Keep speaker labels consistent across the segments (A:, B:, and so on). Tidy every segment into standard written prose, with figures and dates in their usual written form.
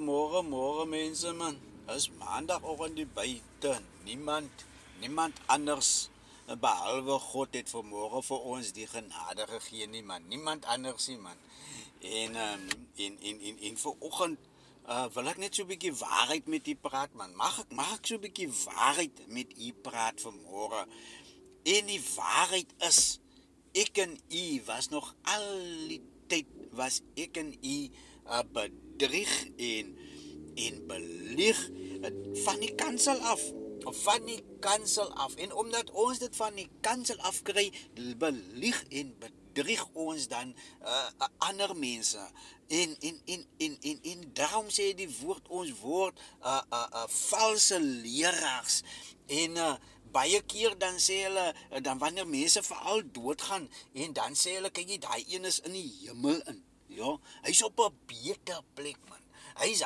A: Môre mense man. Is maandagoggend die buite. Niemand anders behalwe God het vanmôre vir ons die genade gegee nie man. Niemand anders nie man. En vanoggend wil ek net so 'n bietjie waarheid met u praat man. Mag ek so 'n bietjie waarheid met u praat vanmôre? En die waarheid is, ek en u was nog al die tyd was ek en u bedrieg en belieg van die kansel af. En omdat ons dit van die kansel af kry, belieg en bedrieg ons dan ander mense. En daarom sê die woord, ons word valse leraars. En baie keer dan sê hulle, dan wanneer mense veral doodgaan, en dan sê hulle, kyk jy, daai een is in die hemel in. Ja, hy's op 'n beter plek man. Hy's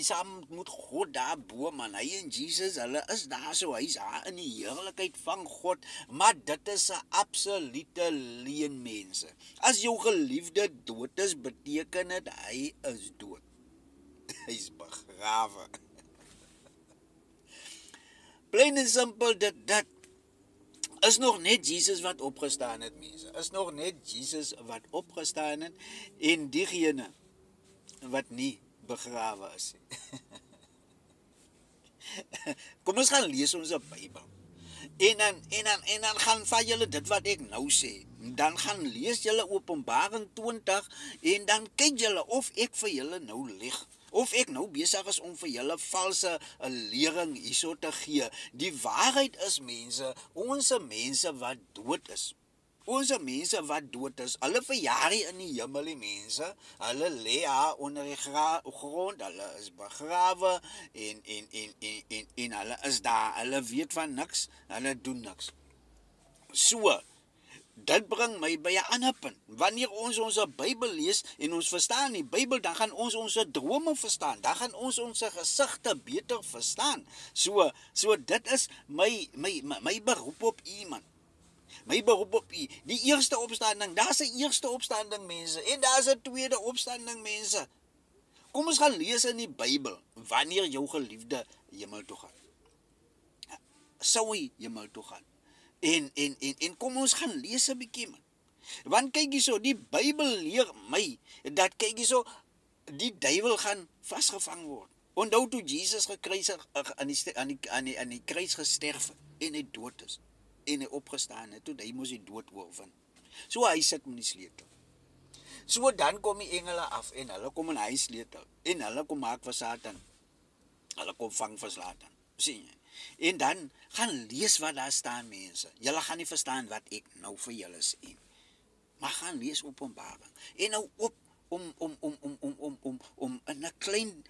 A: saam met God daar bo man. Hy en Jesus, hulle is daar so. Hy's daar in die heerlikheid van God. Maar dit is 'n absolute leuen mense. As jou geliefde dood is, beteken dit hy is dood. Hy's begrawe. Plain en simpel, dit is nog net Jesus wat opgestaan het mense. Is nog net Jesus wat opgestaan het en diegene wat nie begrawe is. Kom ons gaan lees ons Bybel. En dan gaan van julle dit wat ek nou sê. Dan gaan lees julle Openbaring 20 en dan kyk julle of ek vir julle nou lieg. Of ek nou besig is om vir julle valse lering hierso te gee. Die waarheid is mense, ons mense wat dood is. Hulle verjaar nie in die hemel die mense. Hulle lê onder die grond, hulle is begrawe en hulle is daar. Hulle weet van niks, hulle doen niks. So, dit bring my by 'n ander punt. Wanneer ons Bybel lees en ons verstaan die Bybel, dan gaan ons drome verstaan. Dan gaan ons gesigte beter verstaan. So dit is my beroep op u man. My beroep op u. Die eerste opstanding, daar's 'n eerste opstanding mense en daar's 'n tweede opstanding mense. Kom ons gaan lees in die Bybel wanneer jou geliefde hemel toe gaan. Sou hy hemel toe gaan. En kom ons gaan lees 'n bietjie man. Want kyk hierso, die Bybel leer my dat kyk hierso, die duiwel gaan vasgevang word. Onthou toe Jesus gekruisig aan die kruis gesterf en hy dood is en hy opgestaan het, toe hy moes die dood oorwin. So hy sit met die sleutel. So dan kom die engele af en hulle kom in hy sleutel en hulle kom maak vir Satan. Hulle kom vang vir Satan. Sien jy? En dan gaan lees wat daar staan mense. Julle gaan nie verstaan wat ek nou vir julle sê. Maar gaan lees Openbaring. En nou op om in 'n klein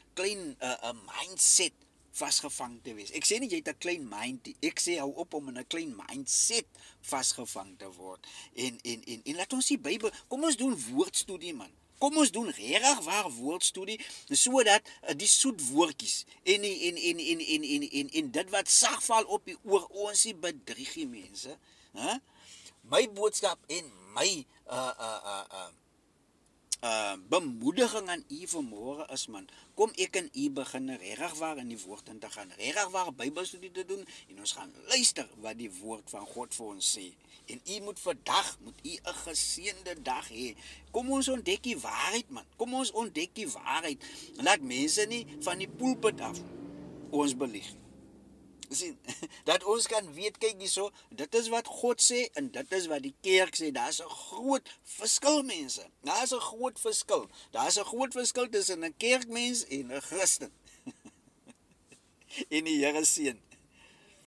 A: mindset vasgevang te wees. Ek sê nie jy het 'n klein mind nie. Ek sê hou op om in 'n klein mindset vasgevang te word. En laat ons die Bybel, kom ons doen woordstudie man. Kom ons doen regtig waar woordstudie sodat die soet woordjies en dit wat sag val op die oor ons nie bedrieg die mense. My boodskap en my bemoediging aan u vanmôre is man, kom ek en u begin regtig waar in die woord in te gaan, regtig waar Bybelstudie te doen en ons gaan luister wat die woord van God vir ons sê. En u moet vandag, moet u 'n geseënde dag hê. Kom ons ontdek die waarheid man. Kom ons ontdek die waarheid. Laat mense nie van die pulpit af ons belieg. Sien, dat ons kan weet, kyk hierso, dit is wat God sê en dit is wat die kerk sê. Daar's 'n groot verskil mense. Daar's 'n groot verskil. Daar's 'n groot verskil tussen 'n kerkmens en 'n Christen. En die Here seën.